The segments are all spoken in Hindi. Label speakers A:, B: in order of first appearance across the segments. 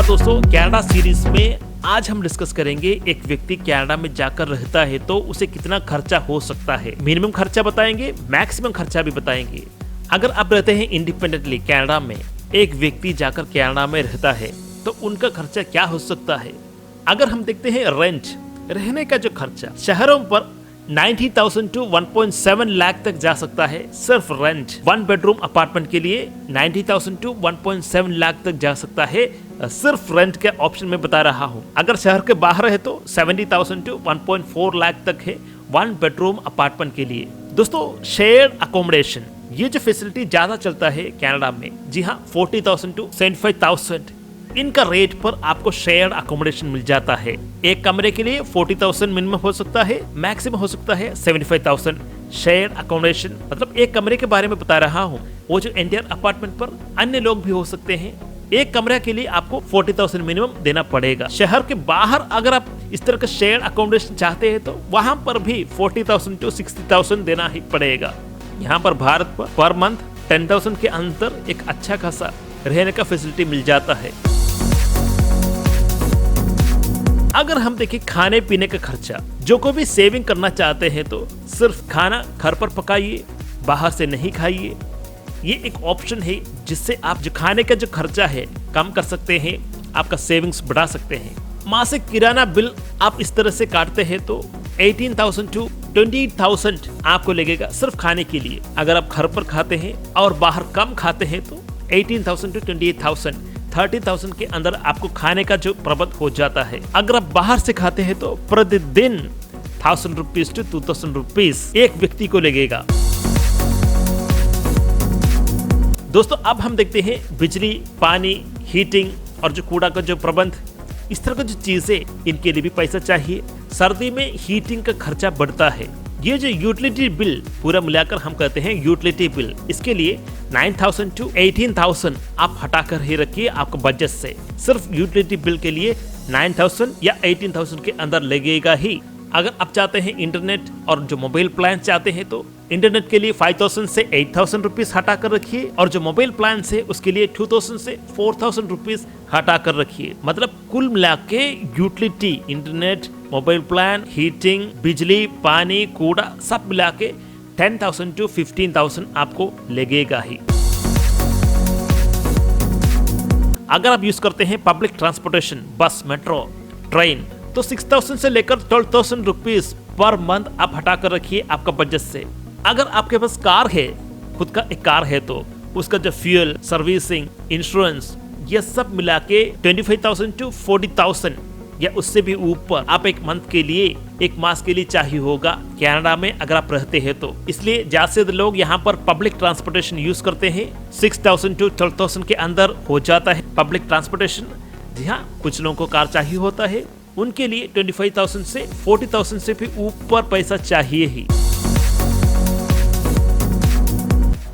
A: नमस्कार दोस्तों, कनाडा सीरीज में आज हम डिस्कस करेंगे एक व्यक्ति कनाडा में जाकर रहता है तो उसे कितना खर्चा हो सकता है। मिनिमम खर्चा बताएंगे, मैक्सिमम खर्चा भी बताएंगे। अगर आप रहते हैं इंडिपेंडेंटली कनाडा में, एक व्यक्ति जाकर कनाडा में रहता है तो उनका खर्चा क्या हो सकता है। अगर हम देखते हैं रेंट, रहने का जो खर्चा शहरों पर 90,000 टू 1.7 लाख तक जा सकता है। सिर्फ रेंट 1 बेडरूम अपार्टमेंट के लिए 90,000 टू 1.7 लाख तक जा सकता है। सिर्फ रेंट के ऑप्शन में बता रहा हूँ। अगर शहर के बाहर है तो 70,000 टू 1.4 लाख तक है 1 बेडरूम अपार्टमेंट के लिए। दोस्तों, शेयर्ड अकोमोडेशन, ये जो फैसिलिटी ज्यादा चलता है कनाडा में, जी हाँ, 40,000 टू 75,000 इनका रेट पर आपको शेयर्ड अकोमोडेशन मिल जाता है। एक कमरे के लिए 40,000 मिनिमम हो सकता है, मैक्सिमम हो सकता है 75,000 शेयर्ड अकोमोडेशन। मतलब एक कमरे के बारे में बता रहा हूँ, वो जो एंटायर अपार्टमेंट पर अन्य लोग भी हो सकते हैं। एक कमरे के लिए आपको 40,000 मिनिमम देना पड़ेगा। शहर के बाहर अगर आप इस तरह का शेयर्ड अकोमोडेशन चाहते हैं तो वहां पर भी 40,000 टू 60,000 देना ही पड़ेगा। यहाँ पर भारत पर मंथ 10,000 के अंदर एक अच्छा खासा रहने का फैसिलिटी मिल जाता है। अगर हम देखें खाने पीने का खर्चा, जो कोई भी सेविंग करना चाहते हैं तो सिर्फ खाना घर पर पकाइए, बाहर से नहीं खाइए। ये एक ऑप्शन है जिससे आप जो खाने का जो खर्चा है कम कर सकते हैं, आपका सेविंग्स बढ़ा सकते हैं। मासिक किराना बिल आप इस तरह से काटते हैं तो 18,000 टू 20,000 आपको लगेगा सिर्फ खाने के लिए। अगर आप घर पर खाते हैं और बाहर कम खाते हैं तो 18,000 टू 28,000 30,000 के अंदर आपको खाने का जो प्रबंध हो जाता है। अगर आप बाहर से खाते हैं तो प्रतिदिन 1,000 रुपीज टू 2,000 रुपीज एक व्यक्ति को लगेगा। दोस्तों, अब हम देखते हैं बिजली, पानी, हीटिंग और जो कूड़ा का जो प्रबंध, इस तरह की जो चीजें, इनके लिए भी पैसा चाहिए। सर्दी में हीटिंग का खर्चा बढ़ता है। ये जो यूटिलिटी बिल पूरा मिलाकर हम कहते हैं यूटिलिटी बिल, इसके लिए 9,000 टू 18,000 आप हटाकर ही रखिए आपको बजट से। सिर्फ यूटिलिटी बिल के लिए 9,000 या 18,000 के अंदर लगेगा ही। अगर आप चाहते हैं इंटरनेट और जो मोबाइल प्लान चाहते हैं तो इंटरनेट के लिए 5,000 से 8,000 रुपीज हटा कर रखिए और जो मोबाइल प्लान है उसके लिए 2,000 से 4,000 रुपीज हटा कर रखिए। मतलब कुल मिला के utility, internet, mobile plan, heating, बिजली, पानी, कूड़ा सब मिला के 10,000 टू 15,000 आपको लगेगा ही। अगर आप यूज करते हैं पब्लिक ट्रांसपोर्टेशन, बस, मेट्रो, ट्रेन, तो 6,000 से लेकर 12,000 रुपीज पर मंथ आप हटा कर रखिए आपका बजट से। अगर आपके पास कार है, खुद का एक कार है, तो उसका जो फ्यूल, सर्विसिंग, इंश्योरेंस, ये सब मिला के 25,000 टू 40,000 या उससे भी ऊपर आप एक मंथ के लिए, एक मास के लिए चाहिए होगा कनाडा में अगर आप रहते हैं तो। इसलिए ज्यादा से ज्यादा लोग यहाँ पर पब्लिक ट्रांसपोर्टेशन यूज करते हैं। 6,000 टू 12,000 के अंदर हो जाता है पब्लिक ट्रांसपोर्टेशन। जी हाँ, कुछ लोगों को कार चाहिए होता है, उनके लिए 25,000 से 40,000 से भी ऊपर पैसा चाहिए ही।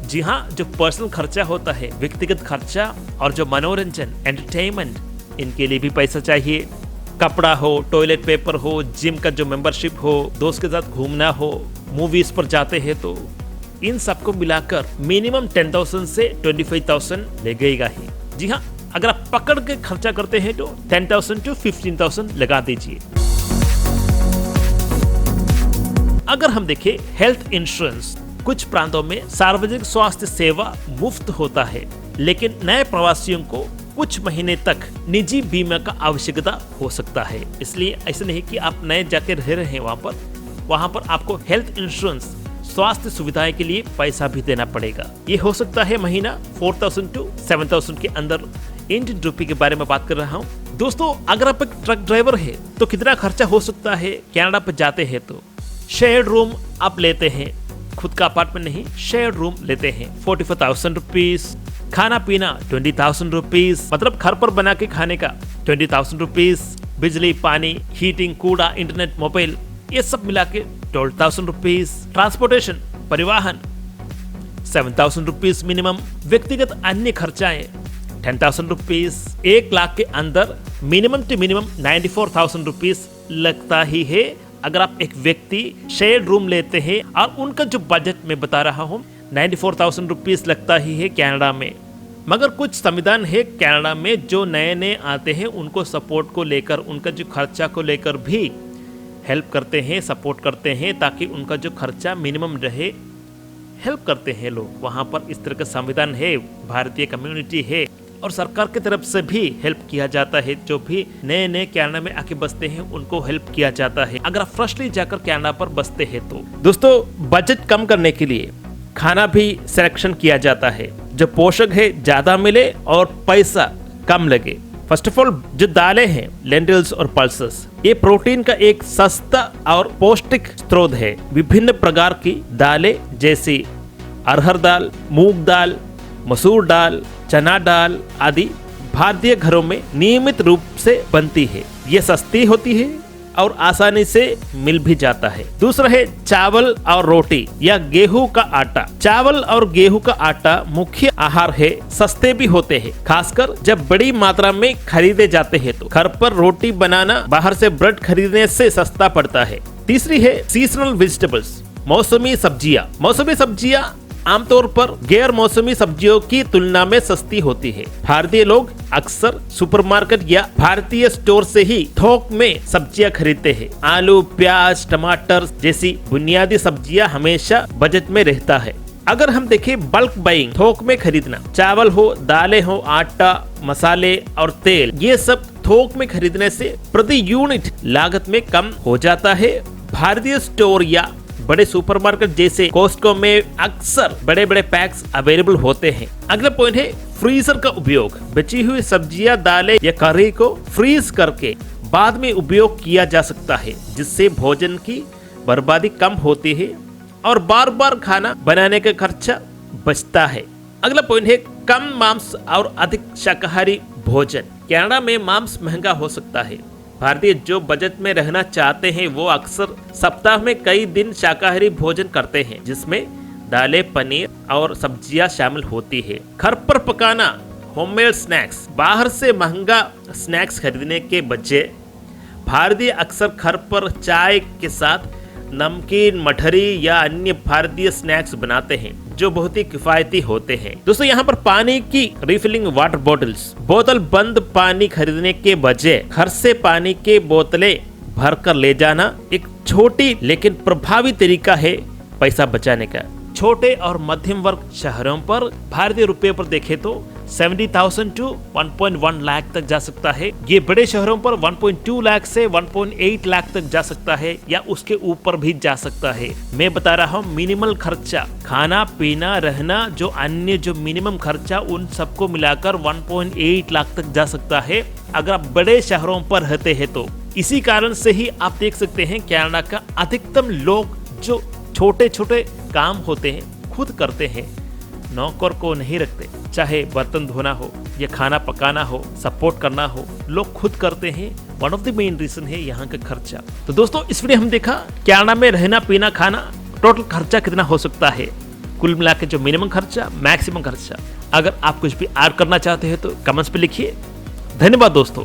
A: जी हाँ, जो पर्सनल खर्चा होता है, व्यक्तिगत खर्चा और जो मनोरंजन, एंटरटेनमेंट, इनके लिए भी पैसा चाहिए। कपड़ा हो, टॉयलेट पेपर हो, जिम का जो मेंबरशिप हो, दोस्त के साथ घूमना हो, मूवीज पर जाते हैं तो इन सबको मिलाकर मिनिमम 10,000 से 25,000 लगेगा ही। जी हाँ, अगर आप पकड़ के खर्चा करते हैं तो 10,000 टू 15,000 लगा दीजिए। अगर हम देखें हेल्थ इंश्योरेंस, कुछ प्रांतों में सार्वजनिक स्वास्थ्य सेवा मुफ्त होता है, लेकिन नए प्रवासियों को कुछ महीने तक निजी बीमा का आवश्यकता हो सकता है। इसलिए ऐसा नहीं कि आप नए जाके रह रहे हैं वहां पर आपको हेल्थ इंश्योरेंस, स्वास्थ्य सुविधाएं के लिए पैसा भी देना पड़ेगा। ये हो सकता है महीना 4,000 टू 7,000 के अंदर। इंडियन रुपये के बारे में बात कर रहा हूँ। दोस्तों, अगर आप एक ट्रक ड्राइवर है तो कितना खर्चा हो सकता है कनाडा पर जाते हैं तो। शेयर्ड रूम आप लेते हैं, खुद का अपार्टमेंट नहीं, शेयर्ड रूम लेते हैं, 44,000 रुपीज। खाना पीना 20,000 रुपीज, मतलब घर पर बना के खाने का 20,000 रुपीज। बिजली, पानी, हीटिंग, कूड़ा, इंटरनेट, मोबाइल, ये सब मिला के 12,000 रुपीज। ट्रांसपोर्टेशन, परिवहन 7,000 रुपीज मिनिमम। व्यक्तिगत अन्य खर्चाएं 10,000 रुपीज। 1 लाख के अंदर मिनिमम टू मिनिमम 94,000 रुपीज लगता ही है अगर आप एक व्यक्ति शेयर्ड रूम लेते हैं। और उनका जो बजट मैं बता रहा हूँ 94,000 रुपीज लगता ही है कनाडा में। मगर कुछ संविधान है कनाडा में जो नए नए आते हैं उनको सपोर्ट को लेकर, उनका जो खर्चा को लेकर भी हेल्प करते हैं, सपोर्ट करते हैं, ताकि उनका जो खर्चा मिनिमम रहे, हेल्प करते हैं लोग। वहाँ पर इस तरह का संविधान है, भारतीय कम्युनिटी है और सरकार की तरफ से भी हेल्प किया जाता है। जो भी नए नए कनाडा में आके बसते हैं उनको हेल्प किया जाता है अगर आप फ्रेशली जाकर कनाडा पर बसते हैं तो। दोस्तों, बजट कम करने के लिए खाना भी सिलेक्शन किया जाता है जो पोषक है, ज्यादा मिले और पैसा कम लगे। फर्स्ट ऑफ ऑल, जो दालें हैं लेंटिल्स और पल्सेस, ये प्रोटीन का एक सस्ता और पौष्टिक स्रोत है। विभिन्न प्रकार की दालें जैसे अरहर दाल, मूंग दाल, मसूर दाल, चना दाल आदि भारतीय घरों में नियमित रूप से बनती है। ये सस्ती होती है और आसानी से मिल भी जाता है। दूसरा है चावल और रोटी या गेहूं का आटा। चावल और गेहूं का आटा मुख्य आहार है, सस्ते भी होते हैं, खासकर जब बड़ी मात्रा में खरीदे जाते हैं तो। घर पर रोटी बनाना बाहर से ब्रेड खरीदने से सस्ता पड़ता है। तीसरी है सीजनल वेजिटेबल्स, मौसमी सब्जियां। मौसमी सब्जियां आमतौर पर गैर मौसमी सब्जियों की तुलना में सस्ती होती है। भारतीय लोग अक्सर सुपरमार्केट या भारतीय स्टोर से ही थोक में सब्जियां खरीदते हैं। आलू, प्याज, टमाटर जैसी बुनियादी सब्जियां हमेशा बजट में रहता है। अगर हम देखें बल्क बाइंग, थोक में खरीदना, चावल हो, दालें हो, आटा, मसाले और तेल, ये सब थोक में खरीदने से प्रति यूनिट लागत में कम हो जाता है। भारतीय स्टोर या बड़े सुपरमार्केट जैसे कॉस्टको में अक्सर बड़े बड़े पैक्स अवेलेबल होते हैं। अगला पॉइंट है फ्रीजर का उपयोग। बची हुई सब्जियां, दालें या करी को फ्रीज करके बाद में उपयोग किया जा सकता है, जिससे भोजन की बर्बादी कम होती है और बार बार खाना बनाने का खर्चा बचता है। अगला पॉइंट है कम मांस और अधिक शाकाहारी भोजन। कनाडा में मांस महंगा हो सकता है। भारतीय जो बजट में रहना चाहते हैं वो अक्सर सप्ताह में कई दिन शाकाहारी भोजन करते हैं, जिसमें दालें, पनीर और सब्जियां शामिल होती है। घर पर पकाना, होममेड स्नैक्स। बाहर से महंगा स्नैक्स खरीदने के बजाय भारतीय अक्सर घर पर चाय के साथ नमकीन, मठरी या अन्य भारतीय स्नैक्स बनाते हैं जो बहुत ही किफायती होते हैं। दोस्तों, यहाँ पर पानी की रिफिलिंग वाटर बॉटल्स, बोतल बंद पानी खरीदने के बजाय घर से पानी के बोतलें भरकर ले जाना एक छोटी लेकिन प्रभावी तरीका है पैसा बचाने का। छोटे और मध्यम वर्ग शहरों पर भारतीय रुपए पर देखें तो 70,000 टू 1.1 लाख तक जा सकता है। ये बड़े शहरों पर 1.2 लाख से 1.8 लाख तक जा सकता है या उसके ऊपर भी जा सकता है। मैं बता रहा हूँ मिनिमल खर्चा, खाना पीना रहना, जो अन्य जो मिनिमम खर्चा, उन सबको मिलाकर 1.8 लाख तक जा सकता है अगर आप बड़े शहरों पर रहते हैं तो। इसी कारण से ही आप देख सकते हैं कनाडा का अधिकतम लोग जो छोटे छोटे काम होते हैं खुद करते हैं, नौकर को नहीं रखते। चाहे बर्तन धोना हो या खाना पकाना हो, सपोर्ट करना हो, लोग खुद करते हैं। One of the main reason है यहाँ का खर्चा। तो दोस्तों, इस वीडियो हम देखा कनाडा में रहना, पीना, खाना, टोटल खर्चा कितना हो सकता है, कुल मिला के जो मिनिमम खर्चा, मैक्सिमम खर्चा। अगर आप कुछ भी ऐड करना चाहते हैं तो कमेंट्स पे लिखिए। धन्यवाद दोस्तों।